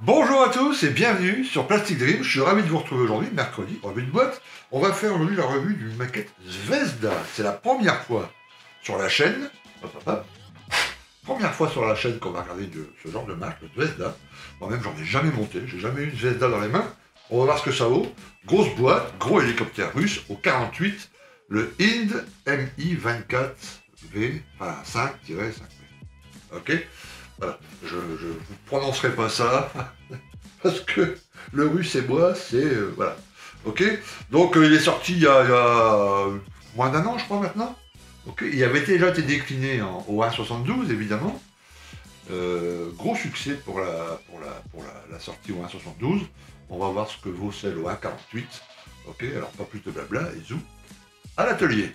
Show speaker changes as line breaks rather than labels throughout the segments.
Bonjour à tous et bienvenue sur Plastic Dream. Je suis ravi de vous retrouver aujourd'hui, mercredi, revue de boîte. On va faire aujourd'hui la revue d'une maquette Zvezda. C'est la première fois sur la chaîne. Première fois sur la chaîne qu'on va regarder ce genre de marque, le Zvezda. Moi-même, j'en ai jamais monté, j'ai jamais eu une Zvezda dans les mains. On va voir ce que ça vaut. Grosse boîte, gros hélicoptère russe au 48, le Hind Mi-24V, enfin 5-5V. Ok. Voilà, je ne vous prononcerai pas ça, parce que le russe et moi, c'est... voilà. Ok. Donc, il est sorti il y a moins d'un an, je crois, maintenant. Ok. Il avait déjà été décliné au 1,72, évidemment. Gros succès pour la sortie au 1,72. On va voir ce que vaut celle au 1,48. Ok, alors pas plus de blabla, et zou, à l'atelier.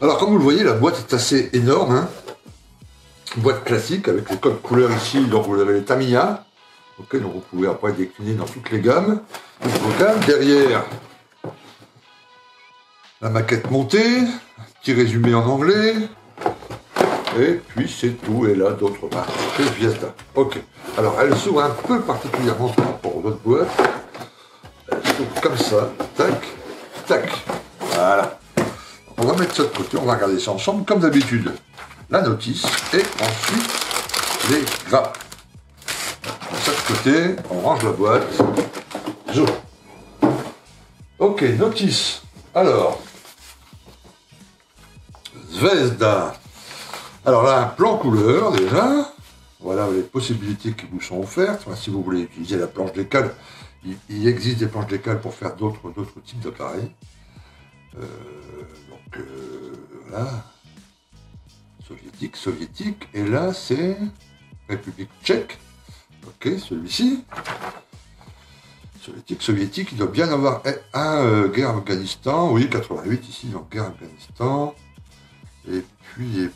Alors comme vous le voyez, la boîte est assez énorme, hein. Boîte classique avec les codes couleurs ici, donc vous avez les Tamiya, ok, donc vous pouvez après décliner dans toutes les gammes. Derrière, la maquette montée, petit résumé en anglais, et puis c'est tout, et là d'autres marques, c'est Zvezda. Ok, alors elle s'ouvre un peu particulièrement par rapport aux autres boîtes, elle s'ouvre comme ça, tac, tac, voilà. On va mettre ça de côté, on va regarder ça ensemble, comme d'habitude. La notice, et ensuite les grappes. On met ça de côté, on range la boîte. Zo. Ok, notice. Alors, Zvezda. Alors là, un plan couleur déjà. Voilà les possibilités qui vous sont offertes. Enfin, si vous voulez utiliser la planche d'écale, il existe des planches d'écale pour faire d'autres types d'appareils. Voilà, soviétique, et là c'est République tchèque, ok, celui-ci, soviétique, il doit bien avoir un guerre Afghanistan, oui, 88 ici, donc guerre Afghanistan, et puis,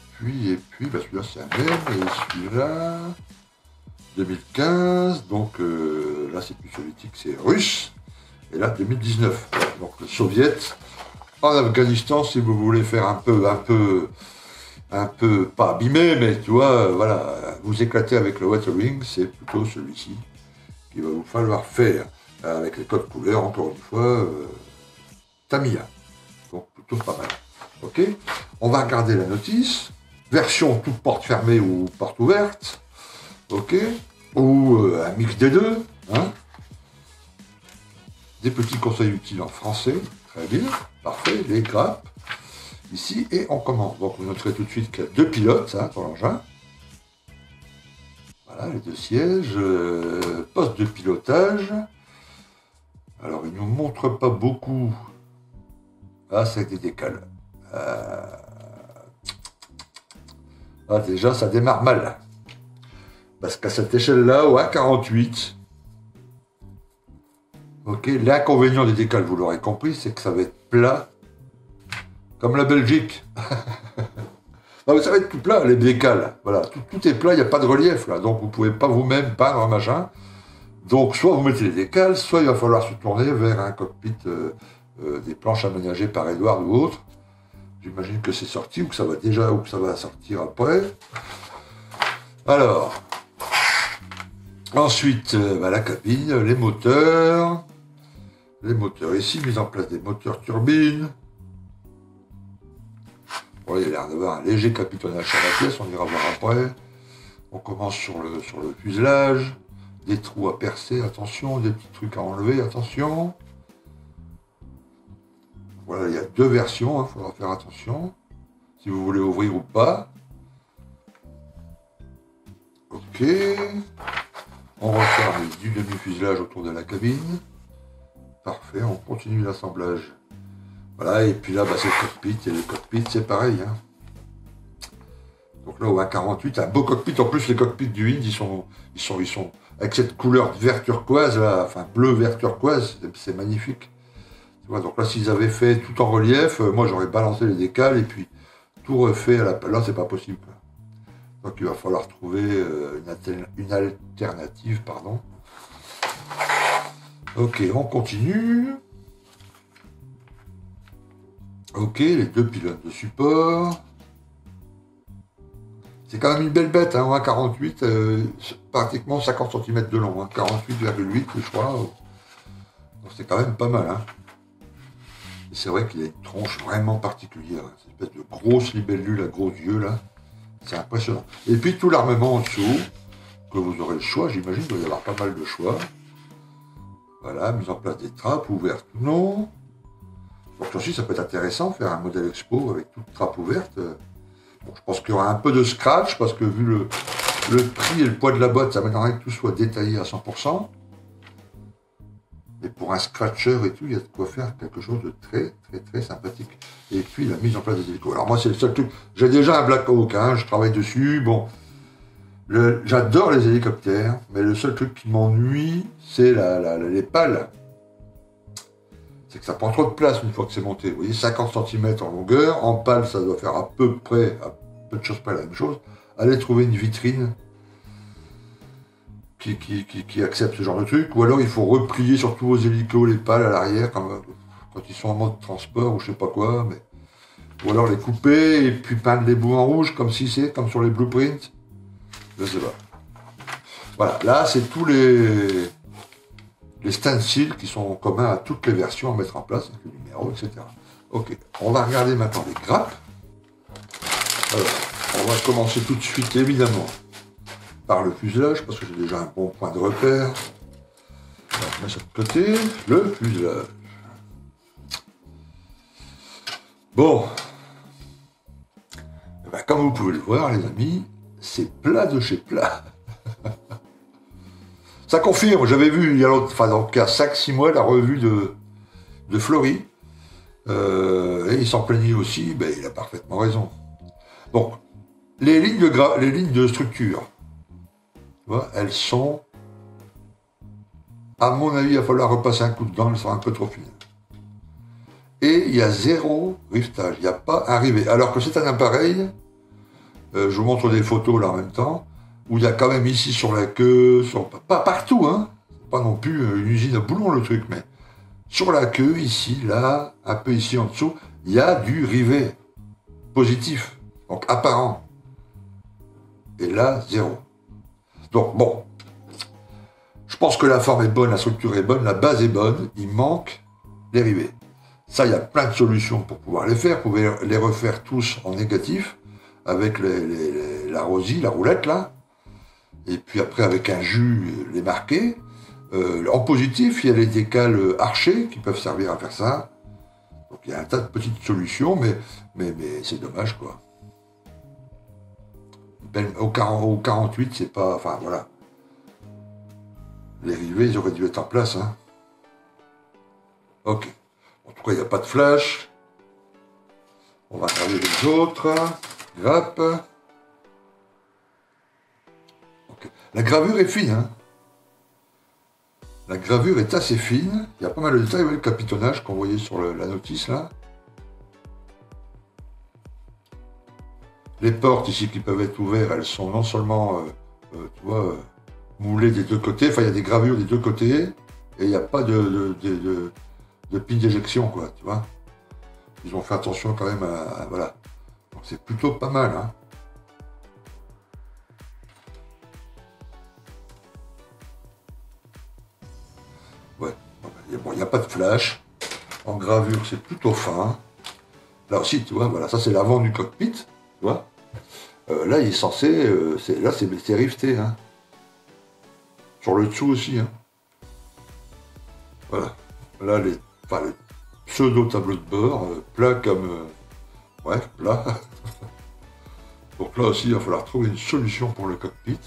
bah celui-là c'est un même, et celui-là, 2015, donc là c'est plus soviétique, c'est russe, et là 2019, donc le soviète. En Afghanistan, si vous voulez faire un peu, pas abîmé, mais tu vois, voilà, vous éclater avec le weathering, c'est plutôt celui-ci qu'il va vous falloir faire, avec les codes couleurs, encore une fois, Tamiya. Donc plutôt pas mal. Ok. On va regarder la notice, version toute porte fermée ou porte ouverte, ok, ou un mix des deux, hein. Des petits conseils utiles en français. Très bien, parfait, les grappes, ici, et on commence. Donc vous noterez tout de suite qu'il y a deux pilotes, hein, pour l'engin. Voilà, les deux sièges, poste de pilotage. Alors, il ne nous montre pas beaucoup. Ah, c'est des décales. Ah, déjà, ça démarre mal. Parce qu'à cette échelle-là, au 1,48, ok, l'inconvénient des décales, vous l'aurez compris, c'est que ça va être plat, comme la Belgique. Non, ça va être tout plat, les décales. Voilà, tout est plat, il n'y a pas de relief là, donc vous ne pouvez pas vous-même peindre un machin. Donc soit vous mettez les décales, soit il va falloir se tourner vers un cockpit, des planches aménagées par Edward ou autre. J'imagine que c'est sorti, ou que ça va déjà, ou que ça va sortir après. Alors, ensuite, la cabine, les moteurs. Les moteurs ici, mise en place des moteurs turbines. Bon, il y a l'air d'avoir un léger capitonnage sur la pièce, on ira voir après. On commence sur le fuselage. Des trous à percer, attention, des petits trucs à enlever, attention. Voilà, il y a deux versions, il faudra faire attention. Si vous voulez ouvrir ou pas. Ok. On referme du demi-fuselage autour de la cabine. Parfait, on continue l'assemblage. Voilà, et puis là, c'est le cockpit, et le cockpit, c'est pareil. Hein. Donc là, au 1,48, un beau cockpit. En plus, les cockpits du Hind, ils sont avec cette couleur vert turquoise, là, enfin bleu vert turquoise, c'est magnifique. Tu vois, donc là, s'ils avaient fait tout en relief, moi, j'aurais balancé les décales, et puis tout refait à la... Là, c'est pas possible. Donc il va falloir trouver une alternative, pardon. Ok, on continue. Ok, les deux pylônes de support. C'est quand même une belle bête, hein, 1,48, pratiquement 50 cm de long, hein, 48,8 je crois. Donc c'est quand même pas mal. Hein. Et c'est vrai qu'il a une tronche vraiment particulière, hein, cette espèce de grosse libellule à gros yeux là. C'est impressionnant. Et puis tout l'armement en dessous, que vous aurez le choix, j'imagine, il doit y avoir pas mal de choix. Voilà, mise en place des trappes, ouvertes ou non. Donc aussi, ça peut être intéressant, faire un modèle expo avec toute trappe ouverte. Bon, je pense qu'il y aura un peu de scratch, parce que vu le prix et le poids de la boîte, ça m'étonnerait que tout soit détaillé à 100%. Mais pour un scratcher et tout, il y a de quoi faire quelque chose de très, très, très sympathique. Et puis, la mise en place des hélicos. Alors moi, c'est le seul truc. J'ai déjà un Black Hawk, hein, je travaille dessus. Bon, j'adore les hélicoptères, mais le seul truc qui m'ennuie, c'est les pales. C'est que ça prend trop de place une fois que c'est monté. Vous voyez, 50 cm en longueur. En pale, ça doit faire à peu de choses près la même chose. Allez trouver une vitrine qui accepte ce genre de truc. Ou alors, il faut replier sur tous vos hélicos les pales à l'arrière quand ils sont en mode transport ou je sais pas quoi. Mais... Ou alors les couper et puis peindre les bouts en rouge comme si c'est, comme sur les blueprints. Je sais pas. Voilà, là, c'est tous les stencils qui sont communs à toutes les versions à mettre en place, avec le numéro, etc. Ok, on va regarder maintenant les grappes. Alors, on va commencer tout de suite, évidemment, par le fuselage, parce que j'ai déjà un bon point de repère. On va mettre sur le côté, le fuselage. Bon. Eh ben, comme vous pouvez le voir, les amis, c'est plat de chez plat. Ça confirme, j'avais vu il y a longtemps, enfin dans le cas 5-6 mois, la revue de Flory, et il s'en plaignait aussi, ben, il a parfaitement raison. Donc, les lignes de structure, tu vois, elles sont, à mon avis, il va falloir repasser un coup de dent, elles sont un peu trop fines. Et il y a zéro riftage, il n'y a pas un rivet. Alors que c'est un appareil, je vous montre des photos là en même temps, où il y a quand même ici sur la queue, pas partout, hein, pas non plus une usine à boulons le truc, mais sur la queue, ici, là, un peu ici en dessous, il y a du rivet positif, donc apparent. Et là, zéro. Donc bon, je pense que la forme est bonne, la structure est bonne, la base est bonne, il manque les rivets. Ça, il y a plein de solutions pour pouvoir les faire, vous pouvez les refaire tous en négatif, avec la rosie, la roulette là, et puis après avec un jus les marquer. En positif, il y a les décals archés qui peuvent servir à faire ça. Donc il y a un tas de petites solutions, mais c'est dommage quoi. Au 48, c'est pas... Enfin voilà. Les rivets, ils auraient dû être en place. Hein. Ok. En tout cas, il n'y a pas de flash. On va regarder les autres. Grappe. Okay. La gravure est fine. Hein. La gravure est assez fine. Il y a pas mal de détails. Vous voyez le capitonnage qu'on voyait sur la notice là. Les portes ici qui peuvent être ouvertes, elles sont non seulement tu vois, moulées des deux côtés, enfin il y a des gravures des deux côtés, et il n'y a pas de pin d'éjection, quoi, tu vois. Ils ont fait attention quand même à voilà. Donc c'est plutôt pas mal, hein. Ouais, bon, il n'y a pas de flash. En gravure, c'est plutôt fin. Là aussi, tu vois, voilà, ça c'est l'avant du cockpit, tu vois. Là, il est censé... là, c'est rifté. Hein. Sur le dessous aussi. Hein. Voilà. Là, le pseudo-tableau de bord, plat comme... ouais, plat. Donc là aussi, il va falloir trouver une solution pour le cockpit.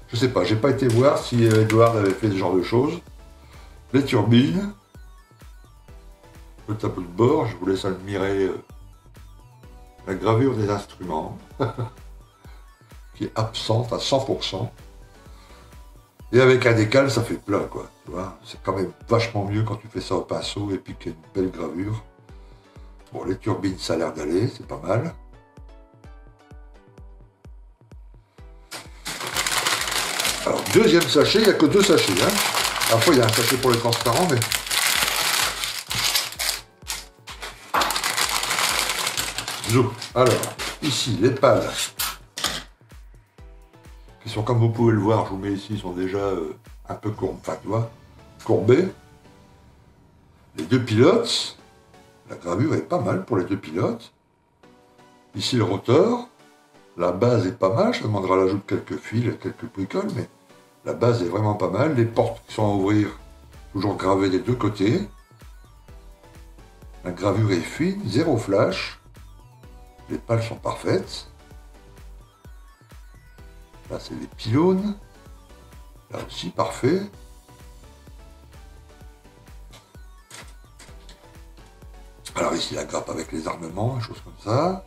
Je sais pas, j'ai pas été voir si Edward avait fait ce genre de choses. Les turbines. Le tableau de bord, je vous laisse admirer... la gravure des instruments, qui est absente à 100%. Et avec un décal, ça fait plat, quoi. Tu vois, c'est quand même vachement mieux quand tu fais ça au pinceau et puis qu'il y a une belle gravure. Bon, les turbines, ça a l'air d'aller, c'est pas mal. Alors, deuxième sachet, il n'y a que 2 sachets. Hein. Après, il y a un sachet pour les transparents, mais... Alors, ici, les pales, qui sont, comme vous pouvez le voir, je vous mets ici, sont déjà un peu courbés, enfin, tu vois, courbés. Les 2 pilotes, la gravure est pas mal pour les 2 pilotes. Ici, le rotor, la base est pas mal, ça demandera l'ajout de quelques fils, quelques bricoles, mais la base est vraiment pas mal. Les portes qui sont à ouvrir, toujours gravées des 2 côtés. La gravure est fine, 0 flash. Les pales sont parfaites. Là, c'est les pylônes. Là aussi, parfait. Alors ici, la grappe avec les armements, des choses comme ça.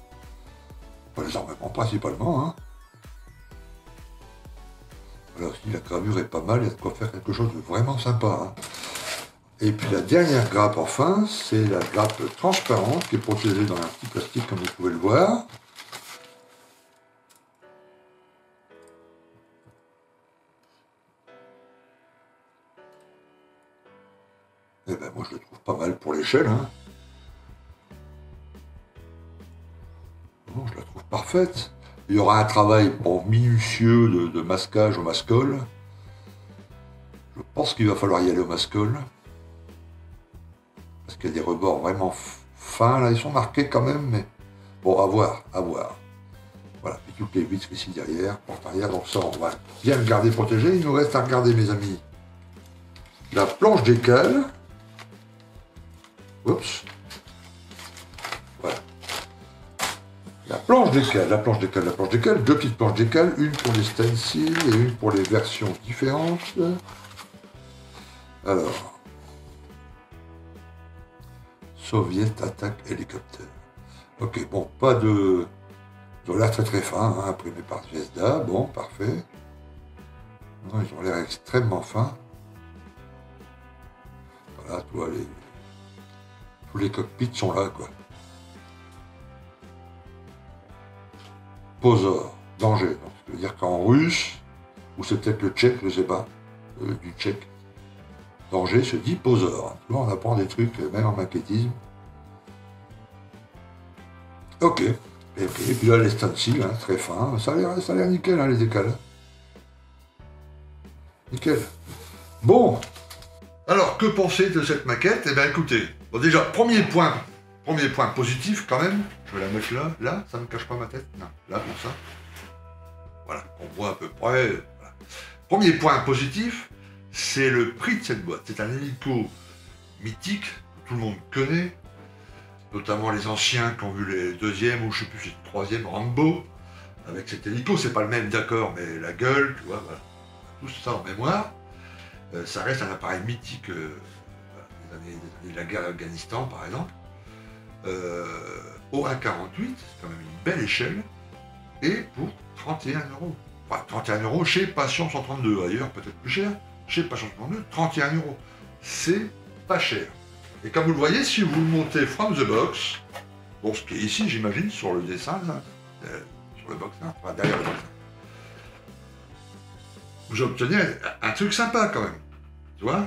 Enfin, les armements principalement. Hein. Là aussi, la gravure est pas mal. Il y a de quoi faire quelque chose de vraiment sympa. Hein. Et puis la dernière grappe, enfin, c'est la grappe transparente qui est protégée dans un petit plastique, comme vous pouvez le voir. Et ben moi, je le trouve pas mal pour l'échelle. Hein. Bon, je la trouve parfaite. Il y aura un travail minutieux de masquage au mascole. Je pense qu'il va falloir y aller au mascole. Parce qu'il y a des rebords vraiment fins, là, ils sont marqués quand même, mais bon, à voir, à voir. Voilà, puis toutes les vitres ici derrière, porte arrière, donc ça, on va bien le garder protégé. Il nous reste à regarder, mes amis, la planche d'écale. Oups. Voilà. La planche d'écale, 2 petites planches d'écale, une pour les stencils et une pour les versions différentes. Alors... Soviet Attack Helicopter. Ok, bon, pas de l'air très très fin, hein, imprimé par Zvezda, bon, parfait. Non, ils ont l'air extrêmement fins. Voilà, tous les cockpits sont là, quoi. Pozor, danger. Donc, ça veut dire qu'en russe, ou c'est peut-être le tchèque, je sais pas, du tchèque, danger se dit Pozor. Tu vois, on apprend des trucs, même en maquettisme. Ok. Et puis là, les stencils, hein, très fins. Ça a l'air nickel, hein, les écales. Nickel. Bon. Alors, que penser de cette maquette? Eh bien, écoutez. Bon, déjà, premier point positif, quand même. Je vais la mettre là. Là, ça ne cache pas ma tête. Non, là, comme ça. Voilà, on voit à peu près. Voilà. Premier point positif, c'est le prix de cette boîte. C'est un hélico mythique, que tout le monde connaît, notamment les anciens qui ont vu les deuxièmes, ou je sais plus si c'est le troisième, Rambo, avec cet hélico. C'est pas le même, d'accord, mais la gueule, tu vois, voilà. Tout ça en mémoire. Ça reste un appareil mythique des années de la guerre d'Afghanistan, par exemple. Au 1,48, c'est quand même une belle échelle, et pour 31 €. Enfin, 31 € chez Passion 132, ailleurs peut-être plus cher, chez Passion 132, 31 €. C'est pas cher. Et comme vous le voyez, si vous le montez from the box, bon, ce qui est ici, j'imagine, sur le dessin, là, sur le box, là, enfin, derrière le box, là, vous obtenez un truc sympa quand même. Tu vois,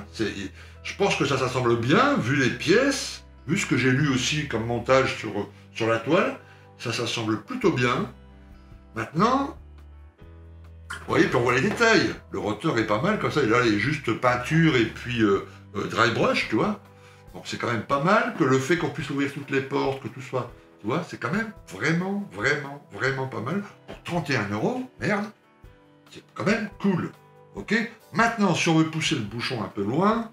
je pense que ça s'assemble bien, vu les pièces, vu ce que j'ai lu aussi comme montage sur la toile, ça s'assemble plutôt bien. Maintenant, vous voyez, puis on voit les détails. Le rotor est pas mal, comme ça, là, il est juste peinture et puis dry brush, tu vois. Donc c'est quand même pas mal que le fait qu'on puisse ouvrir toutes les portes, que tout soit, tu vois, c'est quand même vraiment, vraiment, vraiment pas mal. Pour 31 €, merde, c'est quand même cool. Ok. Maintenant, si on veut pousser le bouchon un peu loin,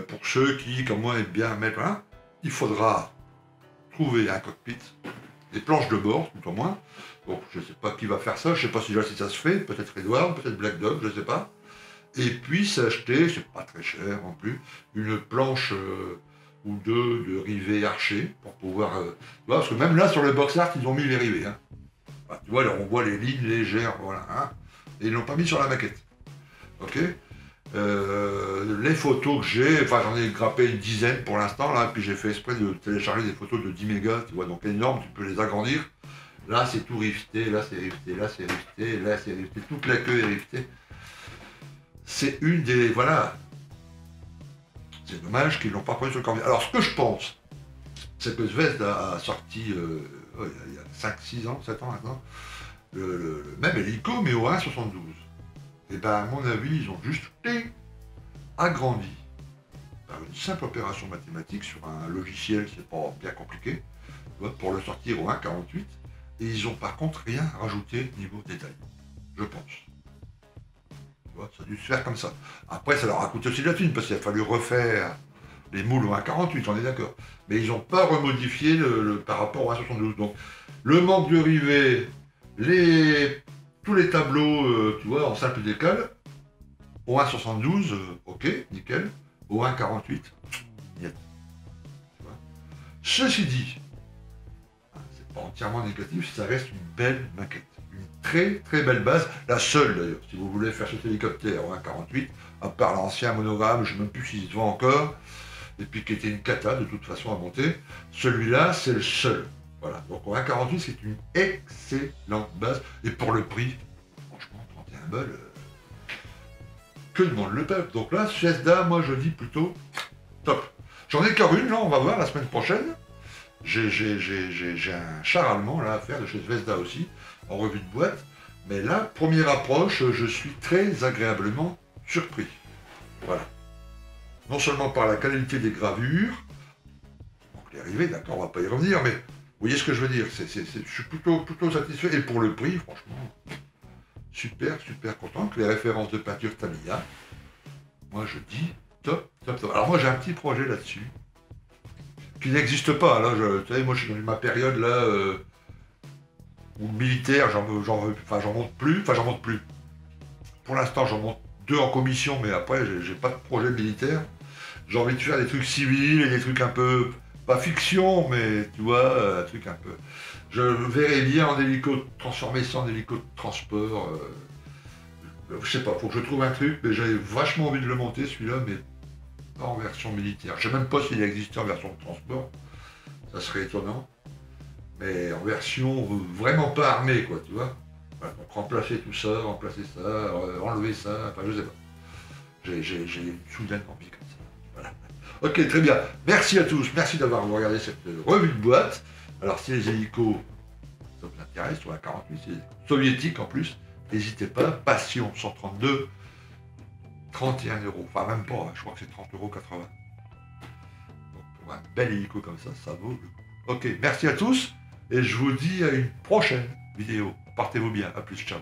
pour ceux qui, comme moi, aiment bien mettre, hein, il faudra trouver un cockpit, des planches de bord, tout au moins. Bon, je ne sais pas qui va faire ça, je ne sais pas si ça se fait, peut-être Edward, peut-être Black Dog, je ne sais pas. Et puis s'acheter, c'est pas très cher non plus, une planche ou deux de rivets archés pour pouvoir. Tu vois, parce que même là sur le box art, ils ont mis les rivets. Hein. Enfin, tu vois, là, on voit les lignes légères, voilà. Hein, et ils l'ont pas mis sur la maquette. Ok. Les photos que j'ai, enfin j'en ai grappé une dizaine pour l'instant, là, puis j'ai fait exprès de télécharger des photos de 10 mégas, tu vois, donc énorme, tu peux les agrandir. Là c'est tout rifté, là c'est rifté, là c'est rifté, là c'est rifté, toute la queue est riftée. c'est une des... Voilà. C'est dommage qu'ils ne l'ont pas pris sur le Corvette. Alors, ce que je pense, c'est que Zvezda a sorti, il y a 5, 6 ans, 7 ans maintenant, le même hélico, mais au 1,72. Et bien, à mon avis, ils ont juste agrandi par une simple opération mathématique sur un logiciel qui n'est pas bien compliqué, pour le sortir au 1,48. Et ils ont par contre rien rajouté niveau détail, je pense. Ça a dû se faire comme ça. Après, ça leur a coûté aussi de la thune, parce qu'il a fallu refaire les moules au 1,48, on est d'accord. Mais ils n'ont pas remodifié par rapport au 1,72. Donc, le manque de rivets, tous les tableaux, tu vois, en simple décale, au 1,72, ok, nickel. Au 1,48, niet. Ceci dit, c'est pas entièrement négatif, ça reste une belle maquette. Une très très belle base, la seule d'ailleurs, si vous voulez faire cet hélicoptère au 1,48, à part l'ancien monogramme, je ne sais même plus s'il se vend encore, et puis qui était une cata de toute façon à monter, celui-là c'est le seul. Voilà, donc au 1,48 c'est une excellente base, et pour le prix, franchement 31 balles, que demande le peuple. Donc là, Zvezda, moi je dis plutôt top. J'en ai qu'une, là, on va voir la semaine prochaine. J'ai un char allemand là à faire de chez Zvezda aussi, en revue de boîte. Mais là, première approche, je suis très agréablement surpris. Voilà. Non seulement par la qualité des gravures, donc les rivets, d'accord, on va pas y revenir, mais vous voyez ce que je veux dire, je suis plutôt satisfait. Et pour le prix, franchement, super content. Que les références de peinture Tamiya, moi je dis top. Alors moi j'ai un petit projet là-dessus, qui n'existe pas. Là, vous savez, moi je suis dans ma période là, où militaire, j'en monte plus. Pour l'instant, j'en monte 2 en commission, mais après, j'ai pas de projet militaire. J'ai envie de faire des trucs civils et des trucs un peu, pas fiction, mais tu vois, un truc un peu. Je verrais bien en hélico, transformer ça en hélico de transport. Je sais pas, faut que je trouve un truc, mais j'avais vachement envie de le monter celui-là, mais pas en version militaire. Je sais même pas s'il existe en version de transport, ça serait étonnant. Mais en version vraiment pas armée, quoi, tu vois. Voilà, donc remplacer tout ça, enlever ça, enfin je sais pas. J'ai une soudaine envie comme ça. Voilà. Ok, très bien. Merci à tous, merci d'avoir regardé cette revue de boîte. Alors si les hélicos, ça vous intéresse, sur la 48, c'est soviétique en plus, n'hésitez pas, Passion 132, 31 €, enfin même pas, je crois que c'est 30,80 €. Donc pour un bel hélico comme ça vaut le coup. Ok, merci à tous, et je vous dis à une prochaine vidéo. Portez-vous bien, à plus, ciao.